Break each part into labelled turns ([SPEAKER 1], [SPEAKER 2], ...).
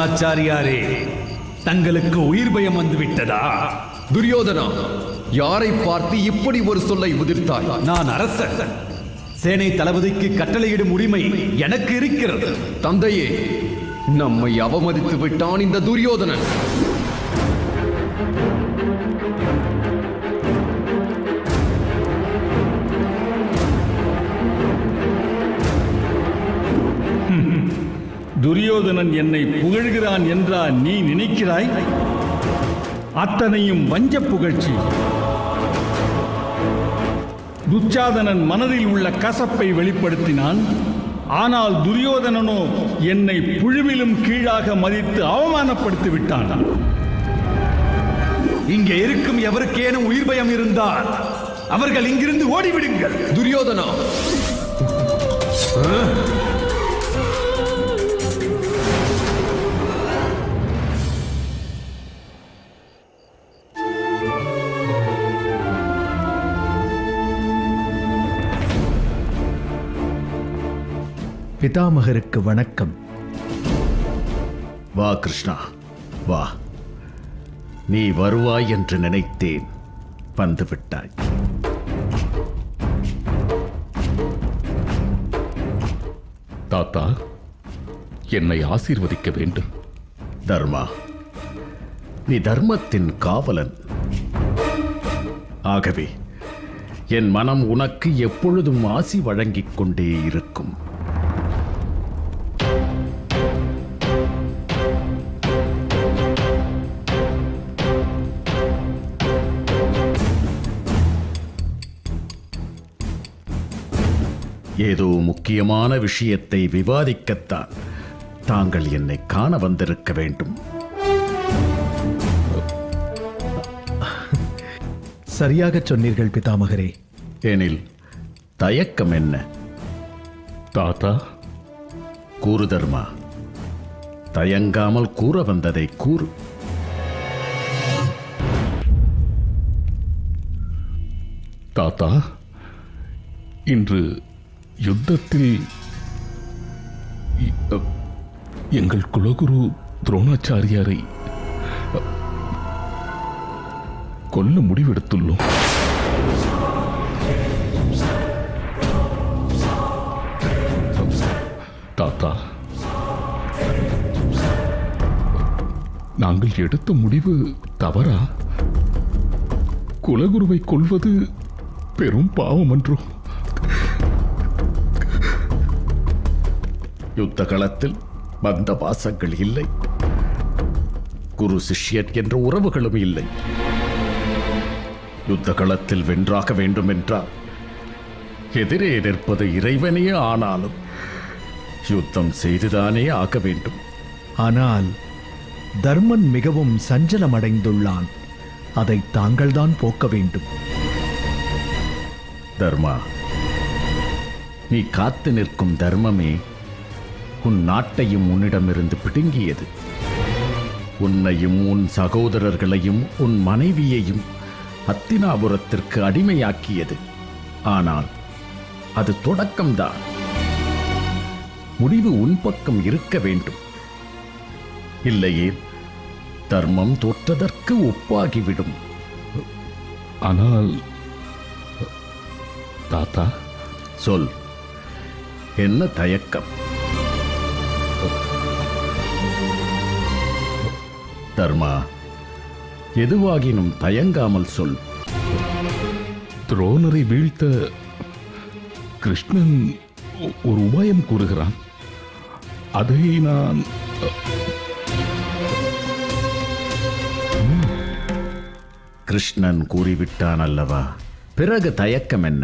[SPEAKER 1] துரோணாச்சாரியாரே, தங்களுக்கு உயிர் பயம் வந்துவிட்டதா?
[SPEAKER 2] துரியோதனா, யாரை பார்த்து இப்படி ஒரு சொல்லை உதிர்த்தாய்?
[SPEAKER 1] நான் அரசன். சேனை தளபதிக்கு கட்டளையிடும் உரிமை எனக்கு இருக்கிறது.
[SPEAKER 2] தந்தையே, நம்மை அவமதித்து விட்டான் இந்த துரியோதனன்.
[SPEAKER 3] துரியோதனன் என்னை புகழ்கிறான் என்றா நீ நினைக்கிறாய்? அத்தனையும் வஞ்ச புகழ்ச்சி. துச்சாதனன் மனதில் உள்ள கசப்பை வெளிப்படுத்தினான். ஆனால் துரியோதனனோ என்னை புழுவிலும் கீழாக மதித்து அவமானப்படுத்தி விட்டான்.
[SPEAKER 1] இங்கே இருக்கும் எவருக்கேனும் உயிர் பயம் இருந்தால் அவர்கள் இங்கிருந்து ஓடிவிடுங்கள்.
[SPEAKER 2] துரியோதனா,
[SPEAKER 4] பிதாமகருக்கு வணக்கம்.
[SPEAKER 5] வா கிருஷ்ணா, வா. நீ வருவாய் என்று நினைத்தேன், வந்துவிட்டாய்.
[SPEAKER 6] தாத்தா, என்னை ஆசீர்வதிக்க வேண்டும்.
[SPEAKER 5] தர்மா, நீ தர்மத்தின் காவலன். ஆகவே என் மனம் உனக்கு எப்பொழுதும் ஆசி வழங்கிக் கொண்டே இருக்கும். ஏதோ முக்கியமான விஷயத்தை விவாதிக்கத்தான் தாங்கள் என்னை காண வந்திருக்க வேண்டும்.
[SPEAKER 4] சரியாக சொன்னீர்கள் பிதாமகரே.
[SPEAKER 5] எனில் தயக்கம் என்ன?
[SPEAKER 6] தாத்தா,
[SPEAKER 5] கூறு தர்மா, தயங்காமல் கூற வந்ததை கூறு.
[SPEAKER 6] தாத்தா, இன்று யுத்தத்தில் எங்கள் குலகுரு துரோணாச்சாரியாரை கொல்ல முடிவெடுத்துள்ளோம். தாத்தா, நாங்கள் எடுத்த முடிவு தவறா? குலகுருவை கொல்வது பெரும் பாவம் அன்றோ?
[SPEAKER 5] யுத்த களத்தில் பந்த பாசங்கள் இல்லை, குரு சிஷ்யர் என்ற உறவுகளும் இல்லை. யுத்த களத்தில் வென்றாக வேண்டும் என்றால் எதிரே நிற்பது இறைவனே ஆனாலும் யுத்தம் செய்துதானே ஆக வேண்டும்.
[SPEAKER 4] ஆனால் தர்மன் மிகவும் சஞ்சலமடைந்துள்ளான். அதை தாங்கள்தான் போக்க வேண்டும்.
[SPEAKER 5] தர்மா, நீ காத்து நிற்கும் தர்மமே உன் நாட்டையும் உன்னிடமிருந்து பிடுங்கியது. உன்னையும் உன் சகோதரர்களையும் உன் மனைவியையும் அத்தினாபுரத்திற்கு அடிமையாக்கியது. ஆனால் அது தொடக்கம்தான். முடிவு உன் பக்கம் இருக்க வேண்டும். இல்லையே தர்மம் தோற்றதற்கு ஒப்பாகிவிடும்.
[SPEAKER 6] ஆனால் தாத்தா,
[SPEAKER 5] சொல், என்ன தயக்கம்? தர்மா, எதுவாகினும் தயங்காமல் சொல்.
[SPEAKER 6] துரோணரை வீழ்த்த கிருஷ்ணன் ஒரு உபாயம் கூறுகிறான். அதை நான்
[SPEAKER 5] கிருஷ்ணன் கூறிவிட்டான் அல்லவா? பிறகு தயக்கம் என்ன?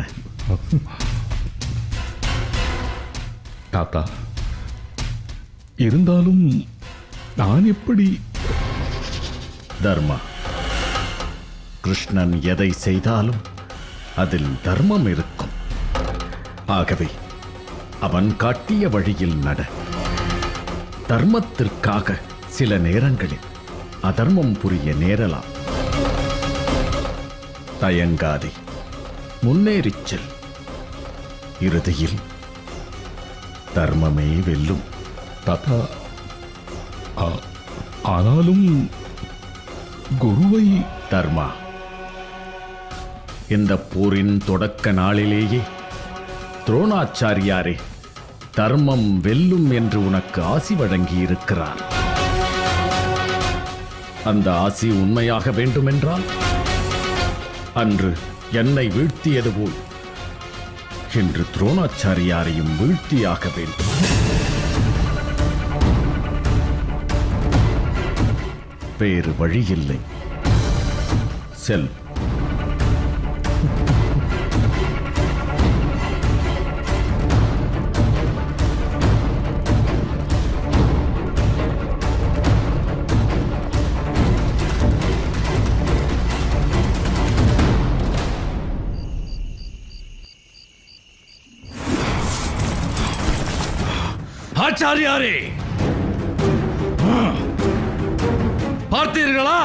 [SPEAKER 6] தாத்தா, இருந்தாலும் நான் எப்படி?
[SPEAKER 5] தர்மா, கிருஷ்ணன் எதை செய்தாலும் அதில் தர்மம் இருக்கும். ஆகவே அவன் காட்டிய வழியில் நட. தர்மத்திற்காக சில நேரங்களில் அதர்மம் புரிய நேரலாம். தயங்காதே, முன்னேறிச் செல். இறுதியில் தர்மமே வெல்லும்.
[SPEAKER 6] தாத்தா, ஆனாலும் குருவை
[SPEAKER 5] தர்மா, இந்த போரின் தொடக்க நாளிலேயே துரோணாச்சாரியாரே தர்மம் வெல்லும் என்று உனக்கு ஆசி வழங்கி இருக்கிறார். அந்த ஆசி உண்மையாக வேண்டுமென்றால் அன்று என்னை வீழ்த்தியது போல் இன்று துரோணாச்சாரியாரையும் வீழ்த்தியாக வேண்டும். வேறு வழியில்லை. செல்.
[SPEAKER 3] ஆச்சாரியாரே, பார்த்தீர்களா?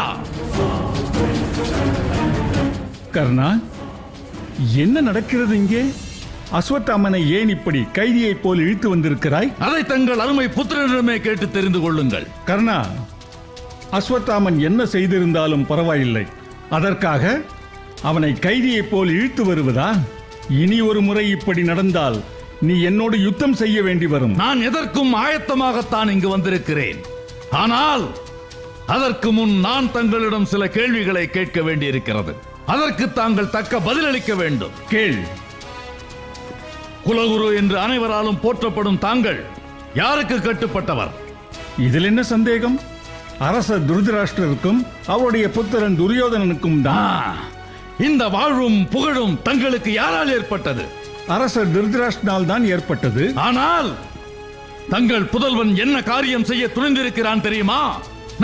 [SPEAKER 3] கர்ணா, என்ன நடக்கிறது இங்கே? அஸ்வத்தாமனை ஏன் இப்படி கைதியைப் போல் இழுத்து வந்திருக்கிறாய்?
[SPEAKER 7] அதை தங்கள் அருமை புத்திரனிடமே கேட்டு தெரிந்து கொள்ளுங்கள்.
[SPEAKER 3] கர்ணா, அஸ்வத்தாமன் என்ன செய்திருந்தாலும் பரவாயில்லை. அதற்காக அவனை கைதியைப் போல் இழுத்து வருவதா? இனி ஒரு முறை இப்படி நடந்தால் நீ என்னோடு யுத்தம் செய்ய வேண்டி வரும்.
[SPEAKER 7] நான் எதற்கும் ஆயத்தமாகத்தான் இங்கு வந்திருக்கிறேன். ஆனால் அதற்கு முன் நான் தங்களிடம் சில கேள்விகளை கேட்க வேண்டியிருக்கிறது. அதற்கு தாங்கள் தக்க பதிலளிக்க வேண்டும்.
[SPEAKER 3] கேள்.
[SPEAKER 7] குலகுரு என்று அனைவராலும் போற்றப்படும் தாங்கள் யாருக்கு கட்டுப்பட்டவர்?
[SPEAKER 3] இதில் என்ன சந்தேகம்? அரசர் துருதராஷ்டிரருக்கும் அவருடைய புத்திரன் துரியோதனனுக்கும் தான்.
[SPEAKER 7] இந்த வாழ்வும் புகழும் தங்களுக்கு யாரால் ஏற்பட்டது?
[SPEAKER 3] அரசர் திருதராஷ்டிரனால் தான் ஏற்பட்டது.
[SPEAKER 7] ஆனால் தங்கள் புதல்வன் என்ன காரியம் செய்ய துணிந்திருக்கிறான் தெரியுமா?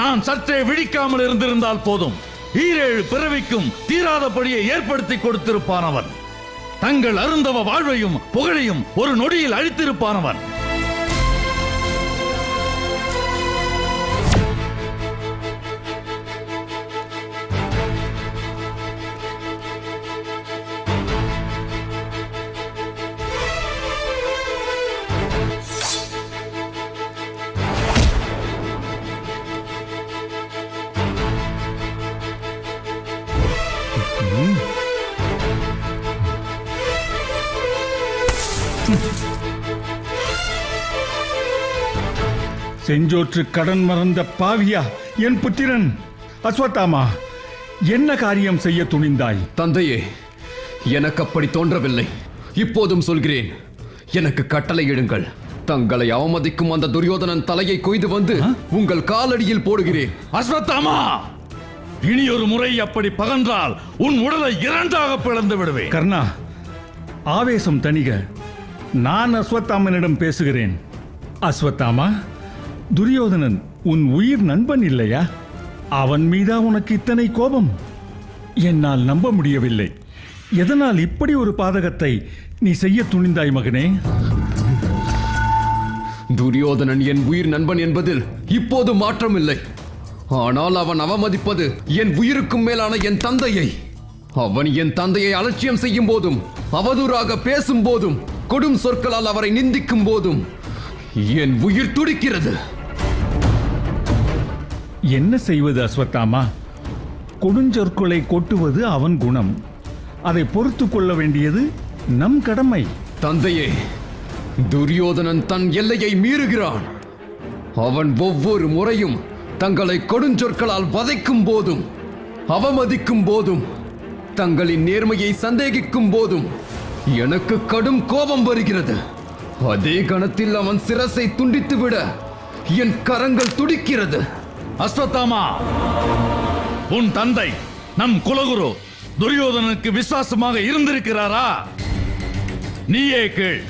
[SPEAKER 7] நான் சற்றே விழிக்காமல் இருந்திருந்தால் போதும், ஈரேழு பிறவிக்கும் தீராதபடியை ஏற்படுத்தி கொடுத்திருப்பானவன். தங்கள் அருந்தவ வாழ்வையும் புகழையும் ஒரு நொடியில் அழித்திருப்பானவன்.
[SPEAKER 3] செஞ்சோற்று கடன் மறந்த பாவியா என் புத்திரன் அஸ்வத்தாமா, என்ன காரியம் செய்ய துணிந்தாய்?
[SPEAKER 2] தந்தையே, எனக்கு அப்படி தோன்றவில்லை. இப்போதும் சொல்கிறேன், எனக்கு கட்டளையிடுங்கள். தங்களை அவமதிக்கும் அந்த துரியோதனன் தலையை கொய்து வந்து உங்கள் காலடியில் போடுகிறேன்.
[SPEAKER 7] அஸ்வத்தாமா, இனி ஒரு முறை அப்படி பகன்றால் உன் உடலை இரண்டாக பிளந்து விடுவேன்.
[SPEAKER 3] கர்ணா, ஆவேசம் தணிக. நான் அஸ்வத்தாமனிடம் பேசுகிறேன். அஸ்வத்தாமா, துரியோதனன் உன் உயிர் நண்பன் இல்லையா? அவன் மீதா உனக்கு இத்தனை கோபம்? என்னால் நம்ப முடியவில்லை. எதனால் இப்படி ஒரு பாதகத்தை நீ செய்ய துணிந்தாய் மகனே?
[SPEAKER 2] துரியோதனன் என் உயிர் நண்பன் என்பதில் இப்போது மாற்றமில்லை. ஆனால் அவன் அவமதிப்பது என் உயிருக்கும் மேலான என் தந்தையை. அவன் என் தந்தையை அலட்சியம் செய்யும் போதும், அவதூறாக பேசும் போதும், கொடும் சொற்களால் அவரை நிந்திக்கும் போதும் என் உயிர் துடிக்கிறது.
[SPEAKER 3] என்ன செய்வது அஸ்வத்தாமா? கொடுஞ்சொற்களை கொட்டுவது அவன் குணம். அதை பொறுத்து கொள்ள வேண்டியது நம் கடமை.
[SPEAKER 2] தந்தையே, துரியோதனன் தன் எல்லையை மீறுகிறான். அவன் ஒவ்வொரு முறையும் தங்களை கொடுஞ்சொற்களால் வதைக்கும் போதும், அவமதிக்கும் போதும், தங்களின் நேர்மையை சந்தேகிக்கும் போதும் எனக்கு கடும் கோபம் வருகிறது. அதே கணத்தில் அவன் சிரசை துண்டித்துவிட என் கரங்கள் துடிக்கிறது.
[SPEAKER 7] அஸ்வத்தாமா, உன் தந்தை நம் குலகுரு துரியோதனனுக்கு விசுவாசமாக இருந்திருக்கிறாரா? நீயே கேள்.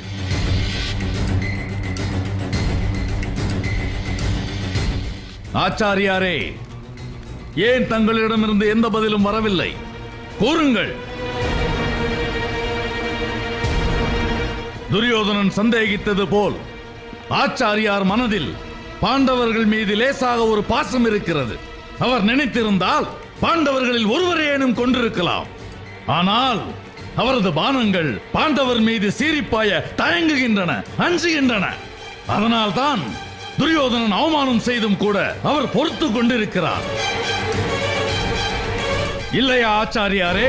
[SPEAKER 7] ஆச்சாரியாரே, ஏன் தங்களிடமிருந்து எந்த பதிலும் வரவில்லை? கூறுங்கள். துரியோதனன் சந்தேகித்தது போல் ஆச்சாரியார் மனதில் பாண்டவர்கள் மீது லேசாக ஒரு பாசம் இருக்கிறது. அவர் நினைத்திருந்தால் பாண்டவர்களில் ஒருவரையேனும் கொண்டிருக்கலாம். ஆனால் அவரது பானங்கள் பாண்டவர் மீது சீரிப்பாய தயங்குகின்றன, அஞ்சுகின்றன. அதனால்தான் துரியோதனன் அவமானம் செய்தும் கூட அவர் பொறுத்து கொண்டிருக்கிறார். இல்லையா ஆச்சாரியாரே?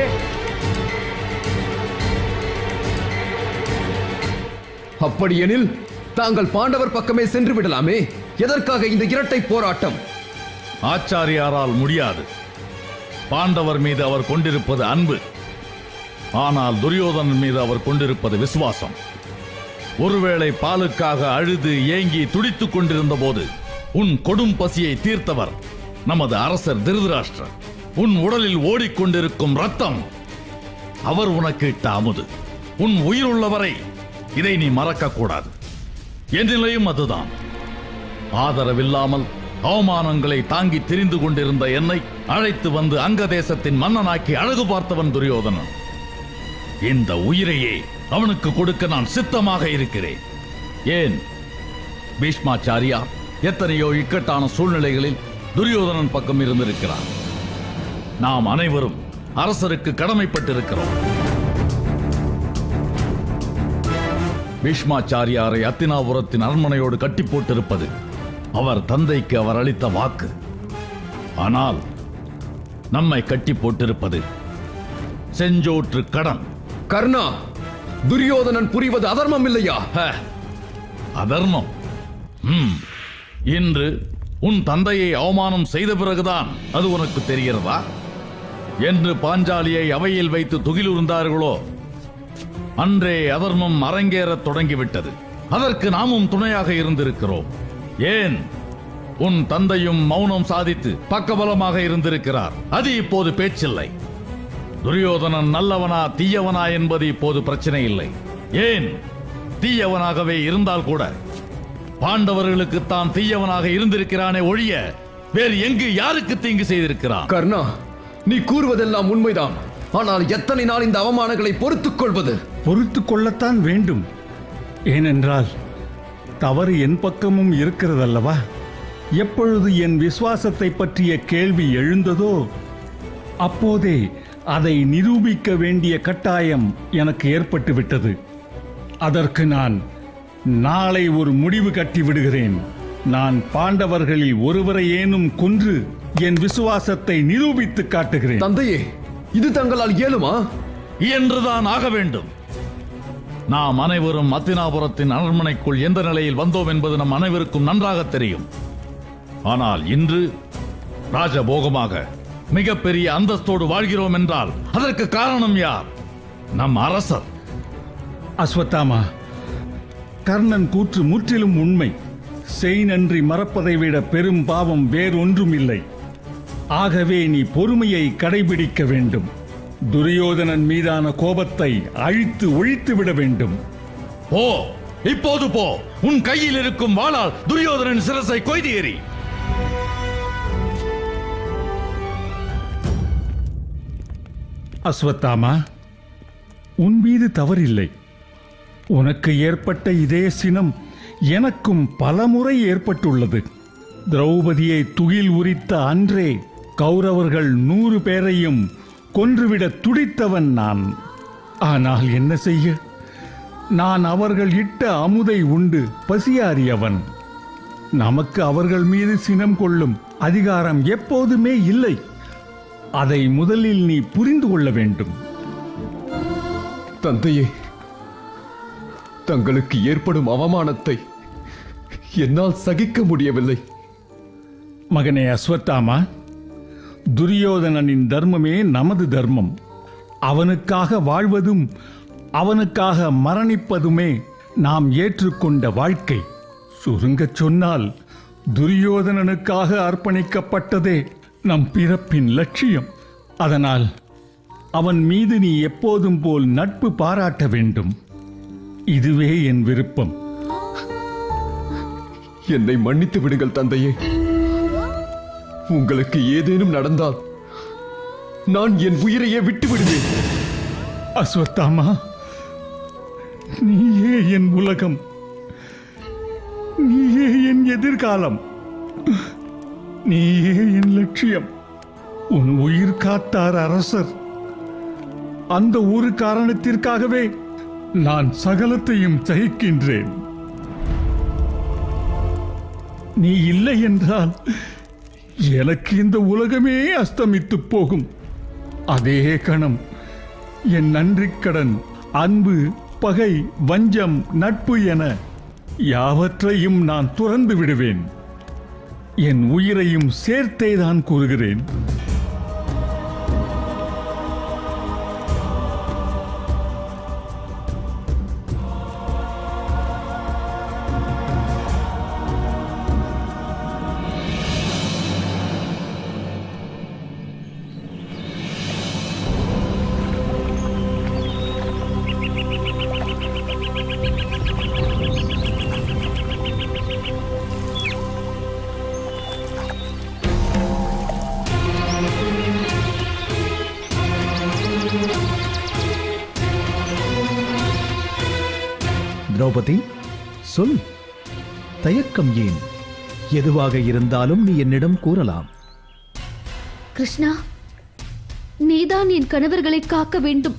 [SPEAKER 2] அப்படியெனில் தாங்கள் பாண்டவர் பக்கமே சென்று விடலாமே. எதற்காக இந்த இரட்டை போராட்டம்?
[SPEAKER 7] ஆச்சாரியாரால் முடியாது. பாண்டவர் மீது அவர் கொண்டிருப்பது அன்பு, ஆனால் துரியோதனன் மீது அவர் கொண்டிருப்பது விசுவாசம். ஒருவேளை பாலுக்காக அழுது ஏங்கி துடித்துக் கொண்டிருந்த போது உன் கொடும் பசியை தீர்த்தவர் நமது அரசர் திருதராஷ்டிரர். உன் உடலில் ஓடிக்கொண்டிருக்கும் ரத்தம் அவர் உனக்கு இட்ட அமுது. உன் உயிருள்ளவரை இதை நீ மறக்க கூடாது. என் நிலையும் அதுதான். ஆதரவில்லாமல் அவமானங்களை தாங்கி திரிந்து கொண்டிருந்த என்னை அழைத்து வந்து அங்க தேசத்தின் மன்னனாக்கி அழகு பார்த்தவன் துரியோதனன். இந்த உயிரையே அவனுக்கு கொடுக்க நான் சித்தமாக இருக்கிறேன். ஏன் பீஷ்மாச்சாரியார் எத்தனையோ இக்கட்டான சூழ்நிலைகளில் துரியோதனன் பக்கம் இருந்திருக்கிறார். நாம் அனைவரும் அரசருக்கு கடமைப்பட்டிருக்கிறோம். பீஷ்மாச்சாரியாரை அத்தினாபுரத்தின் அரண்மனையோடு கட்டி போட்டிருப்பது அவர் தந்தைக்கு அவர் அளித்த வாக்கு. ஆனால் நம்மை கட்டி போட்டிருப்பது செஞ்சோற்று கடன்.
[SPEAKER 2] கர்ணா, துரியோதனன் புரிவது அதர்மம் இல்லையா?
[SPEAKER 7] அதர்மம்? இன்று உன் தந்தையை அவமானம் செய்த பிறகுதான் அது உனக்கு தெரிகிறதா? என்று பாஞ்சாலியை அவையில் வைத்து துகிலுந்தார்களோ அன்றே அதர்மம் அரங்கேறத் தொடங்கிவிட்டது. அதற்கு நாமும் துணையாக இருந்திருக்கிறோம். ஏன் உன் தந்தையும் மௌனம் சாதித்து பக்கபலமாக இருந்திருக்கிறார். அது இப்போது பேச்சில்லை. துரியோதனன் நல்லவனா தீயவனா என்பது இப்போது பிரச்சனை இல்லை. ஏன் தீயவனாகவே இருந்தால் கூட பாண்டவர்களுக்கு தான் தீயவனாக இருந்திருக்கிறானே ஒழிய வேறு எங்கு யாருக்கு தீங்கு செய்திருக்கிறான்?
[SPEAKER 2] கர்ணா, நீ கூறுவதெல்லாம் உண்மைதான். ஆனால் எத்தனை நாள் இந்த அவமானங்களை பொறுத்துக் கொள்வது?
[SPEAKER 3] பொறுத்துக் கொள்ளத்தான் வேண்டும். ஏனென்றால் தவறு என் பக்கமும் இருக்கிறதல்லவா? எப்பொழுது என் விசுவாசத்தை பற்றிய கேள்வி எழுந்ததோ அப்போதே அதை நிரூபிக்க வேண்டிய கட்டாயம் எனக்கு ஏற்பட்டு விட்டது. அதற்கு நான் நாளை ஒரு முடிவு கட்டி விடுகிறேன். நான் பாண்டவர்களில் ஒருவரை ஏனும் கொன்று என் விசுவாசத்தை நிரூபித்து காட்டுகிறேன்.
[SPEAKER 2] தந்தையே, இது தங்களால் இயலுமா?
[SPEAKER 7] என்றுதான் ஆக வேண்டும். நாம் அனைவரும் அத்தினாபுரத்தின் அரண்மனைக்குள் எந்த நிலையில் வந்தோம் என்பது நம் அனைவருக்கும் நன்றாக தெரியும். ஆனால் இன்று ராஜபோகமாக மிகப்பெரிய அந்தஸ்தோடு வாழ்கிறோம் என்றால் அதற்கு காரணம் யார்? நம் அரசர்.
[SPEAKER 3] அஸ்வத்தாமா, கர்ணன் கூற்று முற்றிலும் உண்மை. செய் நன்றி மறப்பதை விட பெரும் பாவம் வேறொன்றும் இல்லை. ஆகவே நீ பொறுமையை கடைபிடிக்க வேண்டும். துரியோதனன் மீதான கோபத்தை அழித்து ஒழித்து விட வேண்டும்.
[SPEAKER 7] போ, இப்போது போ. உன் கையில் இருக்கும் வாளால் துரியோதனன் சிரசை கொய்து எறி.
[SPEAKER 3] அஸ்வத்தாமா, உன் மீது தவறில்லை. உனக்கு ஏற்பட்ட இதே சினம் எனக்கும் பலமுறை ஏற்பட்டுள்ளது. திரௌபதியை துகில் உரித்த அன்றே கௌரவர்கள் 100 பேரையும் கொன்றுவிட துடித்தவன் நான். ஆனால் என்ன செய்ய? நான் அவர்கள் இட்ட அமுதை உண்டு பசியாறியவன். நமக்கு அவர்கள் மீது சினம் கொள்ளும் அதிகாரம் எப்போதுமே இல்லை. அதை முதலில் நீ புரிந்து கொள்ள வேண்டும்.
[SPEAKER 2] தந்தையே, தங்களுக்கு ஏற்படும் அவமானத்தை என்னால் சகிக்க முடியவில்லை.
[SPEAKER 3] மகனே அஸ்வத்தாமா, துரியோதனனின் தர்மமே நமது தர்மம். அவனுக்காக வாழ்வதும் அவனுக்காக மரணிப்பதுமே நாம் ஏற்றுக்கொண்ட வாழ்க்கை. சுருங்கச் சொன்னால் துரியோதனனுக்காக அர்ப்பணிக்கப்பட்டதே நம் பிறப்பின் லட்சியம். அதனால் அவன் மீது நீ எப்போதும் போல் நட்பு பாராட்ட வேண்டும். இதுவே என் விருப்பம்.
[SPEAKER 2] என்னை மன்னித்து விடுங்கள் தந்தையே. உங்களுக்கு ஏதேனும் நடந்தால் நான் என் உயிரையே விட்டு விடுவேன்.
[SPEAKER 3] அஸ்வத்தாமா, நீயே என் உலகம், நீயே என் எதிர்காலம், நீயே என் லட்சியம். உன் உயிர் காத்தார் அரசர். அந்த ஒரு காரணத்திற்காகவே நான் சகலத்தையும் சகிக்கின்றேன். நீ இல்லை என்றால் எனக்கு இந்த உலகமே அஸ்தமித்து போகும். அதே கணம் என் நன்றிக்கடன், அன்பு, பகை, வஞ்சம், நட்பு என யாவற்றையும் நான் துறந்து விடுவேன். என் உயிரையும் சேர்த்தேதான் கூறுகிறேன்.
[SPEAKER 4] திரௌபதி, சொல். தயக்கம் ஏன்? எதுவாக இருந்தாலும் நீ என்னிடம் கூறலாம்.
[SPEAKER 8] கிருஷ்ணா, நீதான் என் கணவர்களை காக்க வேண்டும்.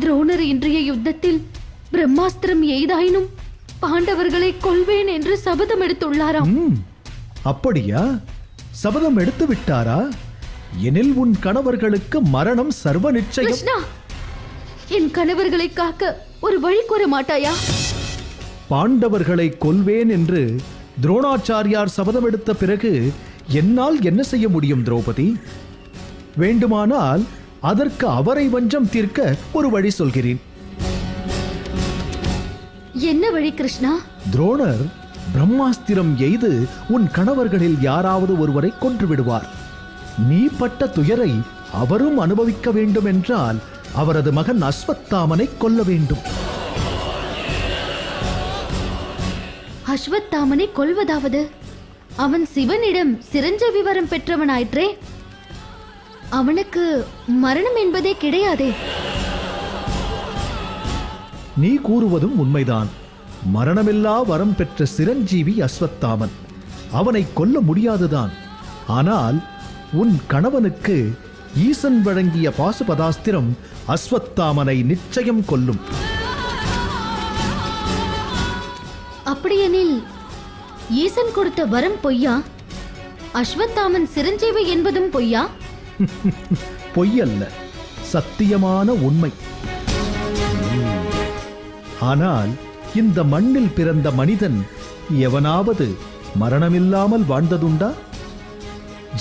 [SPEAKER 8] துரோணர் இன்றைய யுத்தத்தில் பிரம்மாஸ்திரம் எய்தாயினும் பாண்டவர்களை கொல்வேன் என்று சபதம் எடுத்துள்ளாராம்.
[SPEAKER 4] அப்படியா? சபதம் எடுத்து விட்டாரா? எனில் உன் கணவர்களுக்கு மரணம் சர்வ நிச்சயம்.
[SPEAKER 8] கிருஷ்ணா, என் கணவர்களை காக்க ஒரு வழி கூற மாட்டாயா?
[SPEAKER 4] பாண்டவர்களை கொல்வேன் என்று துரோணாச்சாரியார் சபதம் எடுத்த பிறகு என்னால் என்ன செய்ய முடியும் திரௌபதி? வேண்டுமானால் அதற்கு அவரை வஞ்சம் தீர்க்க ஒரு வழி சொல்கிறேன்.
[SPEAKER 8] என்ன வழி கிருஷ்ணா?
[SPEAKER 4] துரோணர் பிரம்மாஸ்திரம் எய்து உன் கணவர்களில் யாராவது ஒருவரை கொன்று விடுவார். நீ பட்ட துயரை அவரும் அனுபவிக்க வேண்டும் என்றால் அவரது மகன் அஸ்வத்தாமனை கொல்ல வேண்டும்.
[SPEAKER 8] அஸ்வத்தாமனை கொல்வதாவது? அவன் சிவனிடம் சிரஞ்சீவி வரம் பெற்றவனாயிற்றே. அவனுக்கு மரணம் என்பதே கிடையாதே.
[SPEAKER 4] நீ கூறுவதும் உண்மைதான். மரணமில்லா வரம் பெற்ற சிரஞ்சீவி அஸ்வத்தாமன். அவனை கொல்ல முடியாதுதான். ஆனால் உன் கணவனுக்கு ஈசன் வழங்கிய பாசுபதாஸ்திரம் அஸ்வத்தாமனை நிச்சயம் கொல்லும்.
[SPEAKER 8] அப்படியெனில் ஈசன் கொடுத்த வரம் பொய்யா? அஸ்வத்தாமன் சிரஞ்சீவி என்பதும் பொய்யா?
[SPEAKER 4] பொய்யல்ல, சத்தியமான உண்மை. ஆனால் இந்த மண்ணில் பிறந்த மனிதன் எவனாவது மரணமில்லாமல் வாழ்ந்ததுண்டா?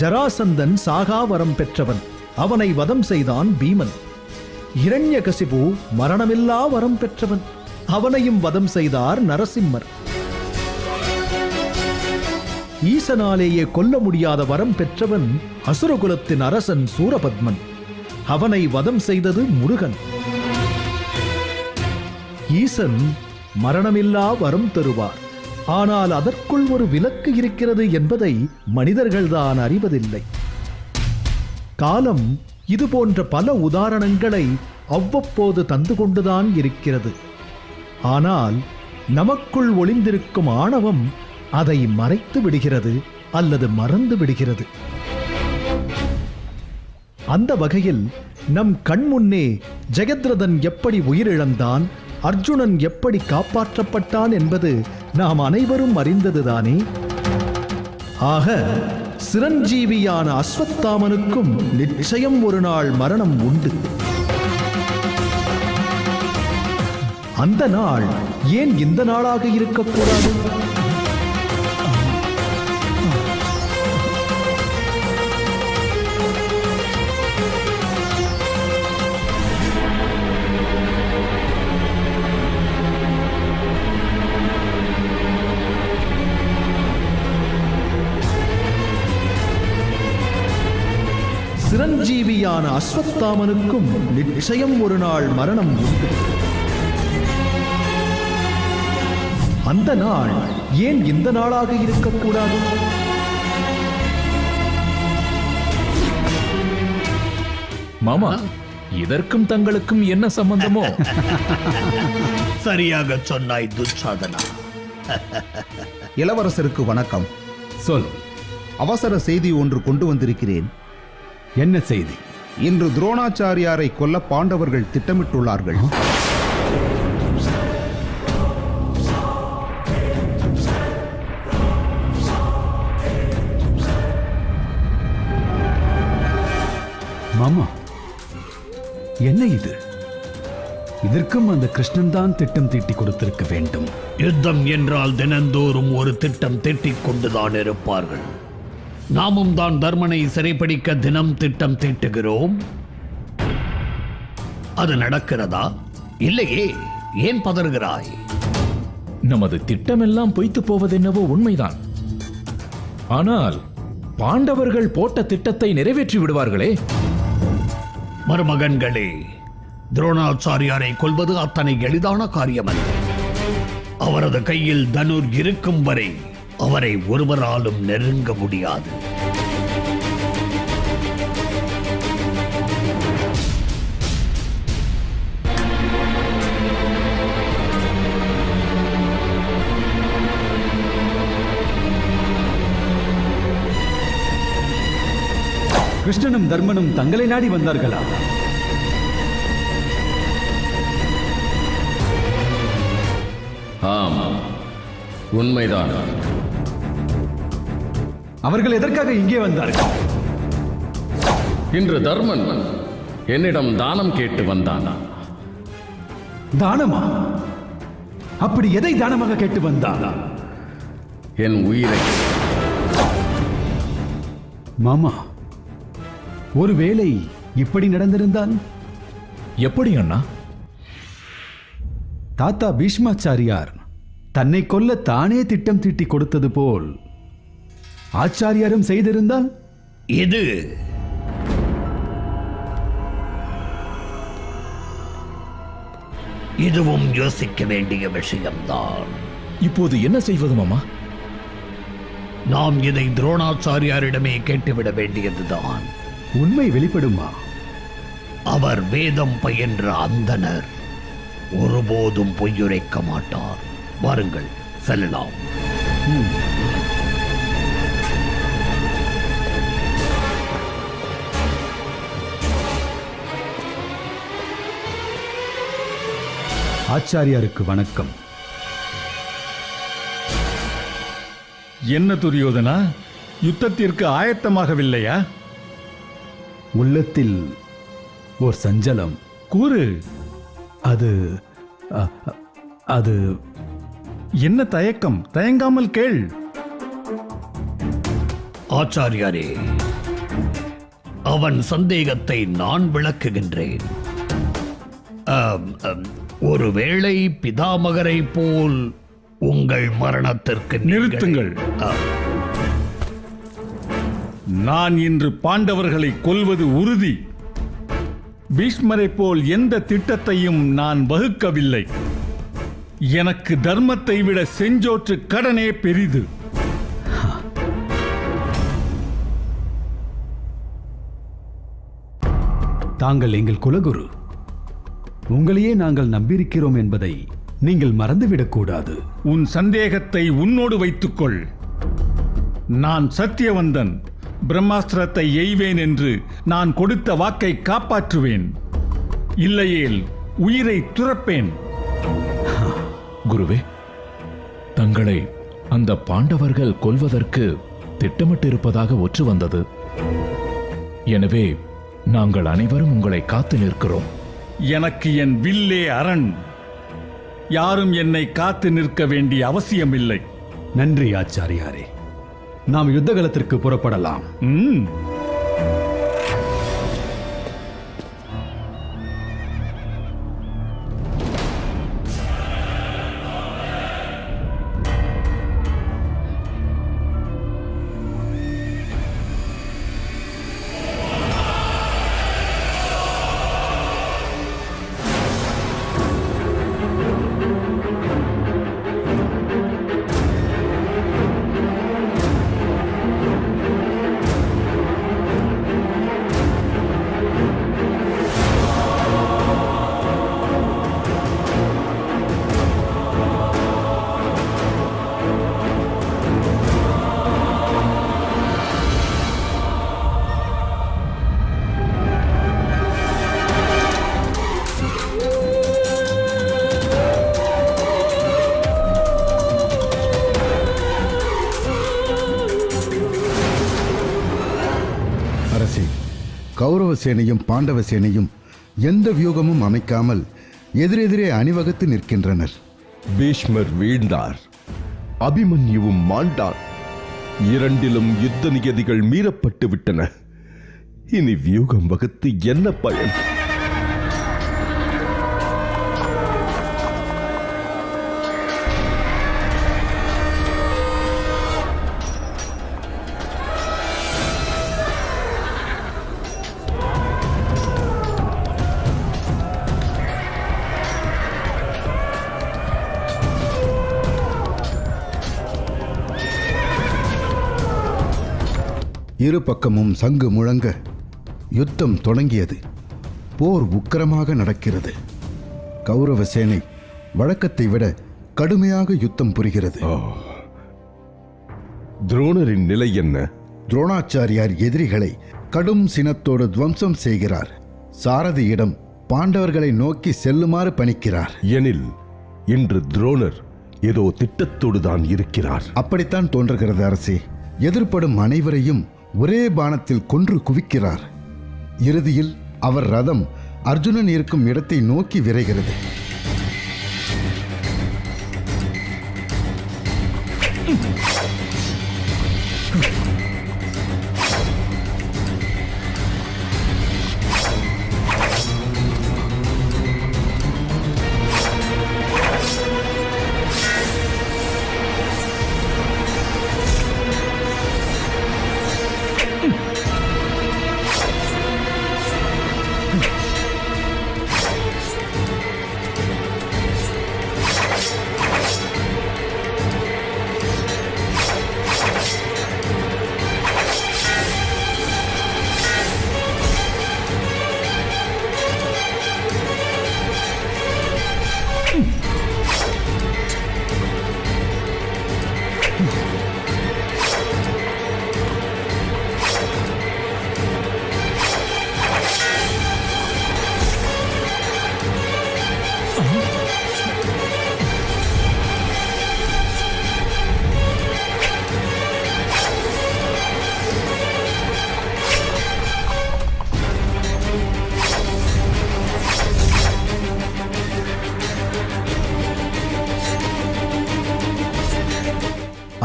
[SPEAKER 4] ஜராசந்தன் சாகா வரம் பெற்றவன். அவனை வதம் செய்தான் பீமன். இரண்யகசிபு மரணமில்லா வரம் பெற்றவன். அவனையும் வதம் செய்தார் நரசிம்மர். ஈசனாலேயே கொல்ல முடியாத வரம் பெற்றவன் அசுரகுலத்தின் அரசன் சூரபத்மன். அவனை வதம் செய்தது முருகன். ஈசன் மரணமில்லா வரம் தருவார். ஆனால் அதற்குள் ஒரு விலக்கு இருக்கிறது என்பதை மனிதர்கள்தான் அறிவதில்லை. காலம் இது போன்ற பல உதாரணங்களை அவ்வப்போது தந்து கொண்டுதான் இருக்கிறது. ஆனால் நமக்குள் ஒளிந்திருக்கும் ஆணவம் அதை மறைத்து விடுகிறது அல்லது மறந்து விடுகிறது. அந்த வகையில் நம் கண்முன்னே ஜெயத்ரதன் எப்படி உயிரிழந்தான், அர்ஜுனன் எப்படி காப்பாற்றப்பட்டான் என்பது நாம் அனைவரும் அறிந்ததுதானே. ஆக சிரஞ்சீவியான அஸ்வத்தாமனுக்கும் நிச்சயம் ஒரு நாள் மரணம் உண்டு. அந்த நாள் ஏன் இந்த நாளாக இருக்கக்கூடாது? சிரஞ்சீவியான அஸ்வத்தாமனுக்கும் நிச்சயம் ஒரு நாள் மரணம் உண்டு. அந்த நாள் ஏன் இந்த நாளாக இருக்கக்கூடாது?
[SPEAKER 6] மாமா, இதற்கும் தங்களுக்கும் என்ன சம்பந்தமோ?
[SPEAKER 9] சரியாக சொன்னாய் துச்சாதனா.
[SPEAKER 10] இளவரசருக்கு வணக்கம்.
[SPEAKER 1] சொல்.
[SPEAKER 10] அவசர செய்தி ஒன்று கொண்டு வந்திருக்கிறேன்.
[SPEAKER 1] என்ன செய்தி?
[SPEAKER 10] இன்று துரோணாச்சாரியாரை கொல்ல பாண்டவர்கள் திட்டமிட்டுள்ளார்கள்.
[SPEAKER 1] மாமா, என்ன இது? இதற்கும் அந்த கிருஷ்ணன் தான் திட்டம் தீட்டி கொடுத்திருக்க வேண்டும்.
[SPEAKER 9] யுத்தம் என்றால் தினந்தோறும் ஒரு திட்டம் தீட்டிக் கொண்டுதான் இருப்பார்கள். நாமும் தான் தர்மனை சிறைப்பிடிக்க தினம் திட்டம் தீட்டுகிறோம். அது நடக்கிறதா? இல்லையே. ஏன் பதறுகிறாய்?
[SPEAKER 6] நமது திட்டமெல்லாம் பொய்த்து போவதென்னவோ உண்மைதான். ஆனால் பாண்டவர்கள் போட்ட திட்டத்தை நிறைவேற்றி விடுவார்களே.
[SPEAKER 9] மருமகன்களே, துரோணாச்சாரியாரை கொல்வது அத்தனை எளிதான காரியமல்ல. அவரது கையில் தனுர் இருக்கும் வரை அவரை ஒருவராலும் நெருங்க முடியாது.
[SPEAKER 1] கிருஷ்ணனும் தர்மனும் தங்களை நாடி வந்தார்களா?
[SPEAKER 2] ஆமாம், உண்மைதான்.
[SPEAKER 1] அவர்கள் எதற்காக இங்கே வந்தார்கள்?
[SPEAKER 2] இன்று தர்மன் என்னிடம் தானம் கேட்டு வந்தான்.
[SPEAKER 1] தானமா? அப்படி எதை தானமாக கேட்டு வந்தான்?
[SPEAKER 2] என் உயிரை.
[SPEAKER 1] மாமா, ஒருவேளை இப்படி நடந்திருந்தால்?
[SPEAKER 6] எப்படி அண்ணா?
[SPEAKER 1] தாத்தா பீஷ்மாச்சாரியார் தன்னை கொல்ல தானே திட்டம் தீட்டி கொடுத்தது போல் ஆச்சாரியாரும் செய்திருந்தால்?
[SPEAKER 9] இது இதுவும் யோசிக்க வேண்டிய விஷயம்தான்.
[SPEAKER 6] இப்போது என்ன செய்வது மாமா?
[SPEAKER 9] நாம் இதை துரோணாச்சாரியாரிடமே கேட்டுவிட வேண்டியதுதான்.
[SPEAKER 1] உண்மை வெளிப்படுமா?
[SPEAKER 9] அவர் வேதம் பயின்ற அந்தணர் ஒருபோதும் பொய்யுரைக்க மாட்டார். வாருங்கள், செல்லலாம்.
[SPEAKER 1] ஆச்சாரியாருக்கு வணக்கம்.
[SPEAKER 3] என்ன துரியோதனா, யுத்தத்திற்கு ஆயத்தமாகவில்லையா?
[SPEAKER 1] உள்ளத்தில் ஓர் சஞ்சலம்.
[SPEAKER 3] கூறு.
[SPEAKER 1] அது அது
[SPEAKER 3] என்ன தயக்கம்? தயங்காமல் கேள்.
[SPEAKER 9] ஆச்சாரியாரே, அவன் சந்தேகத்தை நான் விளக்குகின்றேன். ஒருவேளை பிதாமகரை போல் உங்கள் மரணத்திற்கு
[SPEAKER 3] நிறுத்துங்கள். நான் இன்று பாண்டவர்களை கொல்வது உறுதி. பீஷ்மரை போல் எந்த திட்டத்தையும் நான் வகுக்கவில்லை. எனக்கு தர்மத்தை விட செஞ்சோற்று கடனே பெரிது.
[SPEAKER 1] தாங்கள் எங்கள் குலகுரு. உங்களையே நாங்கள் நம்பியிருக்கிறோம் என்பதை நீங்கள் மறந்துவிடக்கூடாது.
[SPEAKER 3] உன் சந்தேகத்தை உன்னோடு வைத்துக்கொள். நான் சத்தியவந்தன். பிரம்மாஸ்திரத்தை எய்வேன் என்று நான் கொடுத்த வாக்கை காப்பாற்றுவேன். இல்லையேல் உயிரை துறப்பேன்.
[SPEAKER 6] குருவே, தங்களை அந்த பாண்டவர்கள் கொல்வதற்கு திட்டமிட்டிருப்பதாக ஒற்று வந்தது. எனவே நாங்கள் அனைவரும் உங்களை காத்து நிற்கிறோம்.
[SPEAKER 3] எனக்கு என் வில்லே அரண். யாரும் என்னை காத்து நிற்க வேண்டிய அவசியமில்லை.
[SPEAKER 1] நன்றி ஆச்சாரியாரே. நாம் யுத்தகலத்திற்கு புறப்படலாம்.
[SPEAKER 10] கௌரவ சேனையும் பாண்டவ சேனையும் எந்த வியூகமும் அமைக்காமல் எதிரெதிரே அணிவகுத்து நிற்கின்றனர்.
[SPEAKER 11] பீஷ்மர் வீழ்ந்தார், அபிமன்யுவும் மாண்டான். இரண்டிலும் யுத்த நியதிகள் மீறப்பட்டு விட்டன. இனி வியூகம் வகுத்து என்ன பயன்?
[SPEAKER 10] இரு பக்கமும் சங்கு முழங்க யுத்தம் தொடங்கியது. போர் உக்கிரமாக நடக்கிறது. கௌரவ சேனை வழக்கத்தை விட கடுமையாக யுத்தம் புரிகிறது.
[SPEAKER 11] துரோணரின் நிலை என்ன?
[SPEAKER 10] துரோணாச்சாரியார் எதிரிகளை கடும் சினத்தோடு துவம்சம் செய்கிறார். சாரதியிடம் பாண்டவர்களை நோக்கி செல்லுமாறு பணிக்கிறார்.
[SPEAKER 11] எனில் இன்று துரோணர் ஏதோ திட்டத்தோடு தான் இருக்கிறார்.
[SPEAKER 10] அப்படித்தான் தோன்றுகிறது அரசே. எதிர்ப்படும் அனைவரையும் ஒரே பாணத்தில் கொன்று குவிக்கிறார். இறுதியில் அவர் ரதம் அர்ஜுனன் இருக்கும் இடத்தை நோக்கி விரைகிறது.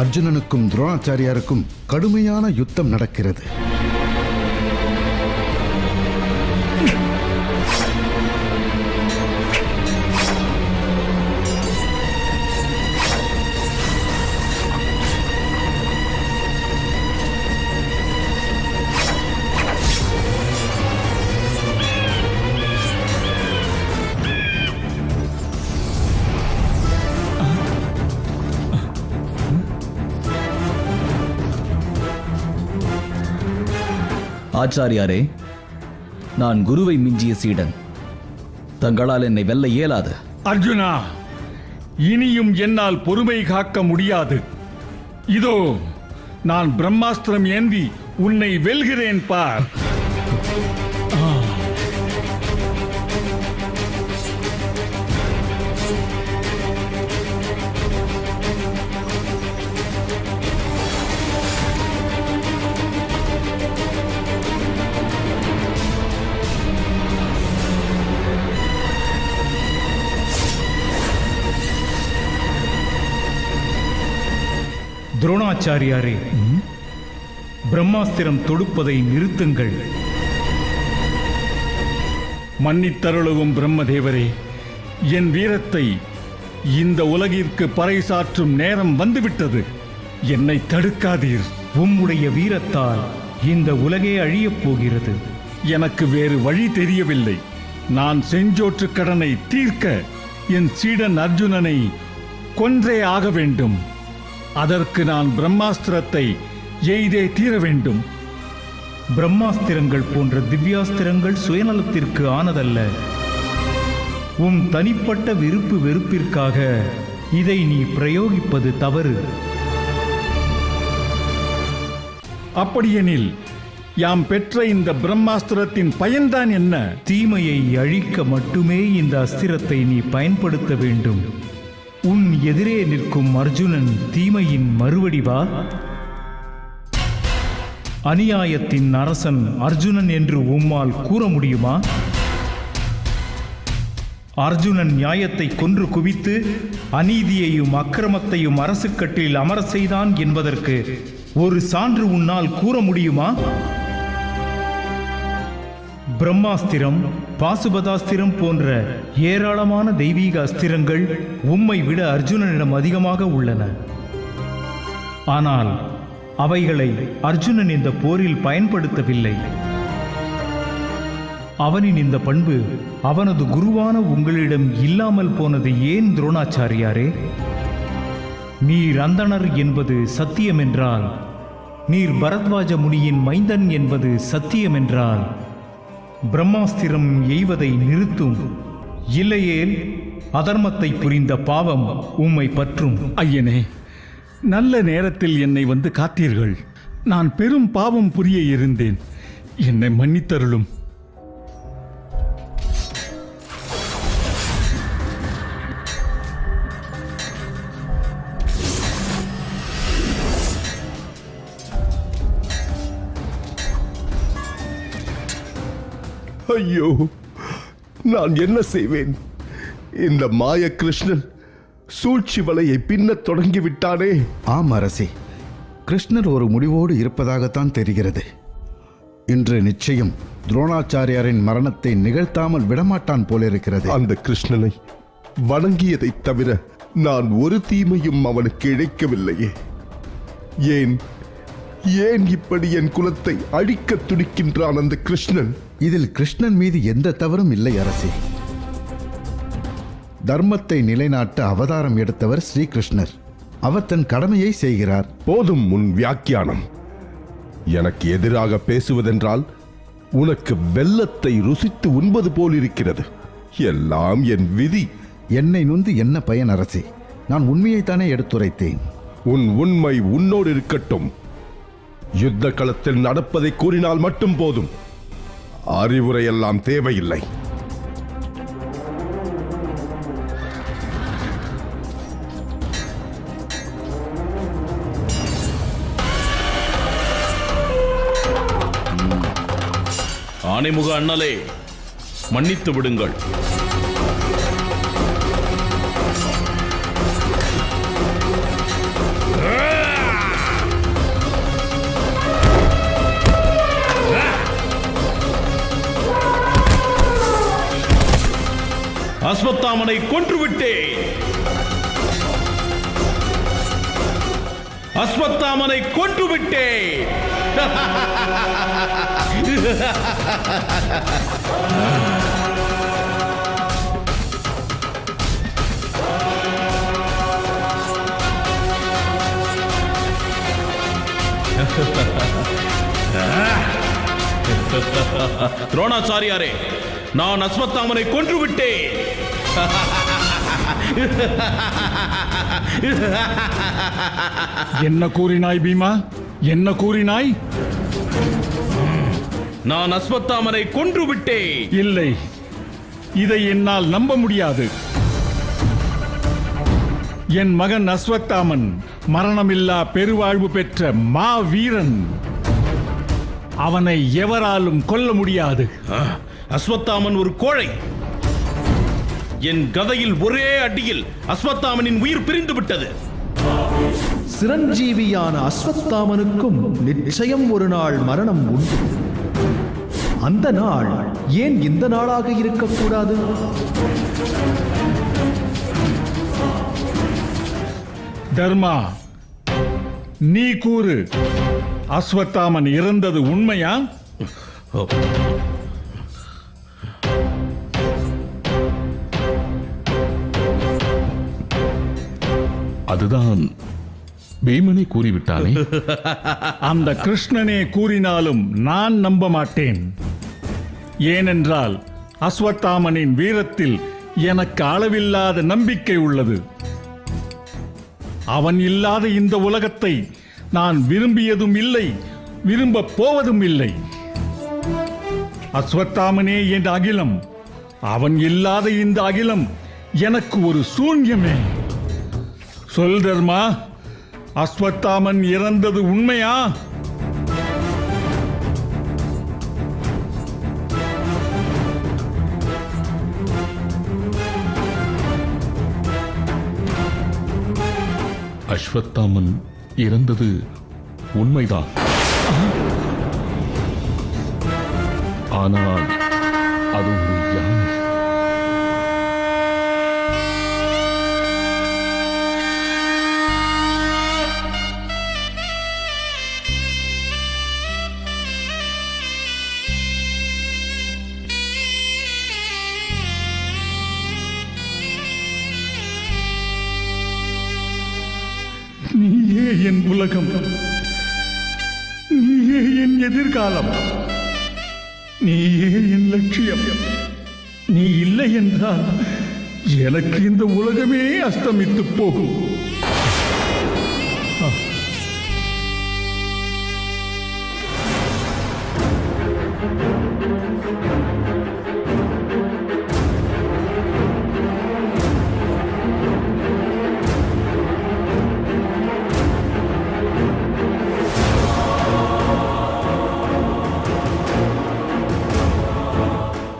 [SPEAKER 10] அர்ஜுனனுக்கும் துரோணாச்சாரியாருக்கும் கடுமையான யுத்தம் நடக்கிறது.
[SPEAKER 12] ஆச்சாரியாரே, நான் குருவை மிஞ்சிய சீடன். தங்களால் என்னை வெல்ல இயலாது.
[SPEAKER 3] அர்ஜுனா, இனியும் என்னால் பொறுமை காக்க முடியாது. இதோ நான் பிரம்மாஸ்திரம் ஏந்தி உன்னை வெல்கிறேன் பார்.
[SPEAKER 4] துரோணாச்சாரியாரே, பிரம்மாஸ்திரம் தொடுப்பதை நிறுத்துங்கள்.
[SPEAKER 3] மன்னித்தருளும் பிரம்மதேவரே, என் வீரத்தை இந்த உலகிற்கு பறைசாற்றும் நேரம் வந்துவிட்டது. என்னை தடுக்காதீர்.
[SPEAKER 4] உம்முடைய வீரத்தால் இந்த உலகே அழியப் போகிறது.
[SPEAKER 3] எனக்கு வேறு வழி தெரியவில்லை. நான் செஞ்சோற்று கடனை தீர்க்க என் சீடன் அர்ஜுனனை கொன்றே ஆக வேண்டும். அதற்கு நான் பிரம்மாஸ்திரத்தை எய்தே தீர வேண்டும்.
[SPEAKER 4] பிரம்மாஸ்திரங்கள் போன்ற திவ்யாஸ்திரங்கள் சுயநலத்திற்கு ஆனதல்ல. உம் தனிப்பட்ட விருப்பு வெறுப்பிற்காக இதை நீ பிரயோகிப்பது தவறு.
[SPEAKER 3] அப்படியெனில் யாம் பெற்ற இந்த பிரம்மாஸ்திரத்தின் பயன்தான் என்ன?
[SPEAKER 4] தீமையை அழிக்க மட்டுமே இந்த அஸ்திரத்தை நீ பயன்படுத்த வேண்டும். உன் எதிரே நிற்கும் அர்ஜுனன் தீமையின் மறுவடிவா?
[SPEAKER 3] அநியாயத்தின் அரசன் அர்ஜுனன் என்று உம்மால் கூற முடியுமா? அர்ஜுனன் நியாயத்தை கொன்று குவித்து அநீதியையும் அக்கிரமத்தையும் அரசுக்கட்டில் அமர செய்தான் என்பதற்கு ஒரு சான்று உன்னால் கூற முடியுமா? பிரம்மாஸ்திரம், பாசுபதாஸ்திரம் போன்ற ஏராளமான தெய்வீக அஸ்திரங்கள் உம்மை விட அர்ஜுனனிடம் அதிகமாக உள்ளன. ஆனால் அவைகளை அர்ஜுனன் இந்த போரில் பயன்படுத்தவில்லை. அவனின் இந்த பண்பு அவனது குருவான உங்களிடம் இல்லாமல் போனது ஏன் துரோணாச்சாரியாரே? நீர் அந்தணர் என்பது சத்தியமென்றால், நீர் பரத்வாஜ முனியின் மைந்தன் என்பது சத்தியமென்றால், பிரம்மாஸ்திரம் எய்வதை நிறுத்தும். இல்லையேல் அதர்மத்தை புரிந்த பாவம் உம்மை பற்றும். ஐயனே, நல்ல நேரத்தில் என்னை வந்து காத்தீர்கள். நான் பெரும் பாவம் புரிய இருந்தேன். என்னை மன்னித்தருளும்.
[SPEAKER 11] ஐயோ, நான் என்ன செய்வேன்? இந்த மாய கிருஷ்ணன் சூழ்ச்சி வலையை பின்னத் தொடங்கிவிட்டானே.
[SPEAKER 10] ஆம் அரசி, கிருஷ்ணர் ஒரு முடிவோடு இருப்பதாகத்தான் தெரிகிறது. இன்று நிச்சயம் துரோணாச்சாரியாரின் மரணத்தை நிகழ்த்தாமல் விடமாட்டான் போலிருக்கிறது.
[SPEAKER 11] அந்த கிருஷ்ணனை வணங்கியதைத் தவிர நான் ஒரு தீமையும் அவனுக்கு இழைக்கவில்லையே. ஏன் ஏன் இப்படி என் குலத்தை அழிக்க துடிக்கின்றான் அந்த கிருஷ்ணன்?
[SPEAKER 10] இதில் கிருஷ்ணன் மீது எந்த தவறும் இல்லை அரசி. தர்மத்தை நிலைநாட்ட அவதாரம் எடுத்தவர் ஸ்ரீகிருஷ்ணர். அவர் தன் கடமையை செய்கிறார்.
[SPEAKER 11] போதும் உன் வியாக்கியானம். எனக்கு எதிராக பேசுவதென்றால் உனக்கு வெல்லத்தை ருசித்து உண்பது போல் இருக்கிறது. எல்லாம் என் விதி.
[SPEAKER 10] என்னை நொந்து என்ன பயன் அரசி? நான் உண்மையைத்தானே எடுத்துரைத்தேன்.
[SPEAKER 11] உன் உண்மை உன்னோடு இருக்கட்டும். யுத்த களத்தில் நடப்பதை கூறினால் மட்டும் போதும். அறிவுரையெல்லாம் தேவையில்லை.
[SPEAKER 7] ஆனைமுக அண்ணலே, மன்னித்து விடுங்கள். அஸ்வத்தாமனை கொன்றுவிட்டேன். அஸ்வத்தாமனை கொன்றுவிட்டேன். துரோணாச்சாரியாரே, நான் அஸ்வத்தாமனை கொன்றுவிட்டேன்.
[SPEAKER 3] என்ன கூறினாய் பீமா? என்ன கூறினாய்?
[SPEAKER 7] நான் அஸ்வத்தாமனை கொன்றுவிட்டேன்.
[SPEAKER 3] இல்லை, இதை என்னால் நம்ப முடியாது. என் மகன் அஸ்வத்தாமன் மரணமில்லா பெருவாழ்வு பெற்ற மா வீரன். அவனை எவராலும் கொல்ல முடியாது.
[SPEAKER 7] அஸ்வத்தாமன் ஒரு கோழை. என் கதையில் ஒரே அடியில் அஸ்வத்தாமனின் உயிர் பிரிந்து விட்டது.
[SPEAKER 4] சிரஞ்சீவியான அஸ்வத்தாமனுக்கும் நிச்சயம் ஒரு நாள் மரணம் உண்டு. அந்த நாள் ஏன் இந்த நாளாக இருக்கக்கூடாது?
[SPEAKER 3] தர்மா, நீ கூறு. அஸ்வத்தாமன் இறந்தது உண்மையா?
[SPEAKER 6] அதுதான் பீமனே கூறிவிட்டானே.
[SPEAKER 3] அந்த கிருஷ்ணனே கூறினாலும் நான் நம்ப மாட்டேன். ஏனென்றால் அஸ்வத்தாமனின் வீரத்தில் எனக்கு அளவில்லாத நம்பிக்கை உள்ளது. அவன் இல்லாத இந்த உலகத்தை நான் விரும்பியதும் இல்லை, விரும்பப் போவதும் இல்லை. அஸ்வத்தாமனே என் அகிலம். அவன் இல்லாத இந்த அகிலம் எனக்கு ஒரு சூன்யமே. சொல் தர்மா, அஸ்வத்தாமன் இறந்தது உண்மையா?
[SPEAKER 6] அஸ்வத்தாமன் இறந்தது உண்மைதான். ஆனால் அது ஒரு யானை.
[SPEAKER 3] நீயே என் உலகம், நீயே என் எதிர்காலம், நீயே என் லட்சியம். நீ இல்லை என்றால் எனக்கு இந்த உலகமே அஸ்தமித்து போகும்.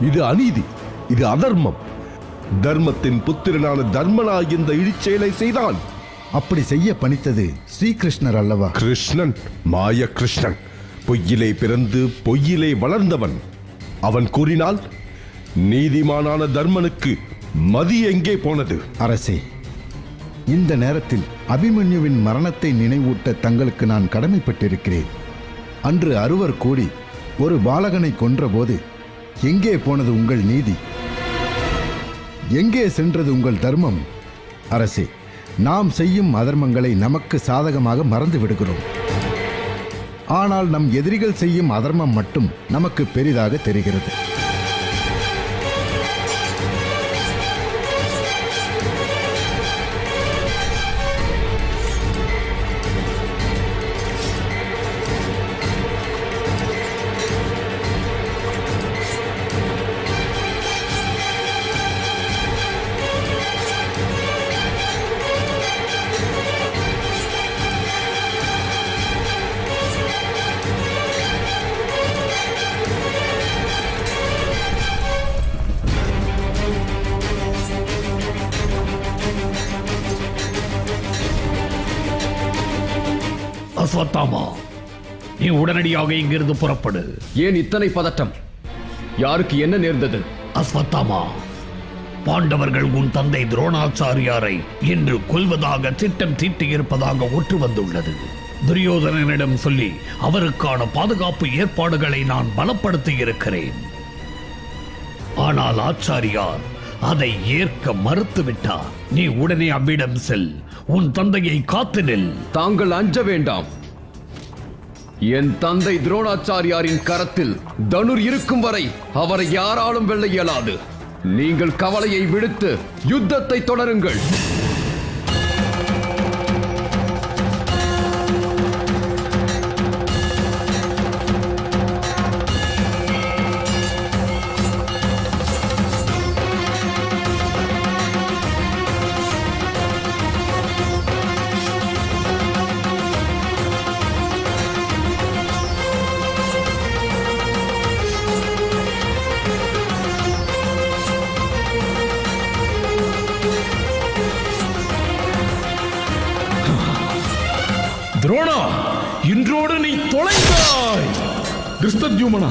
[SPEAKER 11] இது அநீதி, இது அதர்மம். தர்மத்தின் புத்திரனான தர்மனா இந்த இழிச்செயலை செய்தான்.
[SPEAKER 10] அப்படி செய்ய பணித்தது ஸ்ரீகிருஷ்ணர் அல்லவா?
[SPEAKER 11] கிருஷ்ணன், மாய கிருஷ்ணன், பொய்யிலே பிறந்து பொய்யிலே வளர்ந்தவன். அவன் கூறினால் நீதிமானான தர்மனுக்கு மதி எங்கே போனது?
[SPEAKER 10] அரசே, இந்த நேரத்தில் அபிமன்யுவின் மரணத்தை நினைவூட்ட தங்களுக்கு நான் கடமைப்பட்டிருக்கிறேன். அன்று அறுவர் கூடி ஒரு பாலகனை கொன்றபோது எங்கே போனது உங்கள் நீதி? எங்கே சென்றது உங்கள் தர்மம்? அரசே, நாம் செய்யும் அதர்மங்களை நமக்கு சாதகமாக மறந்து விடுகிறோம். ஆனால் நம் எதிரிகள் செய்யும் அதர்மம் மட்டும் நமக்கு பெரிதாக தெரிகிறது.
[SPEAKER 9] அஸ்வத்தாமா, நீ உடனடியாக இங்கிருந்து புறப்படு.
[SPEAKER 2] ஏன் இத்தனை பதட்டம்? யாருக்கு என்ன நேர்ந்தது?
[SPEAKER 9] அஸ்வத்தாமா, பாண்டவர்கள் உன் தந்தை துரோணாச்சாரியாரை இன்று கொல்வதாக திட்டம் தீட்டியிருப்பதாக ஒற்று வந்துள்ளது. துரியோதனனிடம் சொல்லி அவருக்கான பாதுகாப்பு ஏற்பாடுகளை நான் பலப்படுத்தி இருக்கிறேன். ஆனால் ஆச்சாரியார் அதை ஏற்க மறுத்துவிட்டார். நீ உடனே அவ்விடம் செல், உன் தந்தையை காத்து நில்.
[SPEAKER 2] தாங்கள் அஞ்ச வேண்டாம். என் தந்தை துரோணாச்சாரியாரின் கரத்தில் தனுர் இருக்கும் வரை அவரை யாராலும் வெல்ல இயலாது. நீங்கள் கவலையை விடுத்து யுத்தத்தை தொடருங்கள்.
[SPEAKER 7] துரோணா, இன்றோடு நீ தொலைந்தாய்.
[SPEAKER 6] கிருஷ்ணத்யுமனா,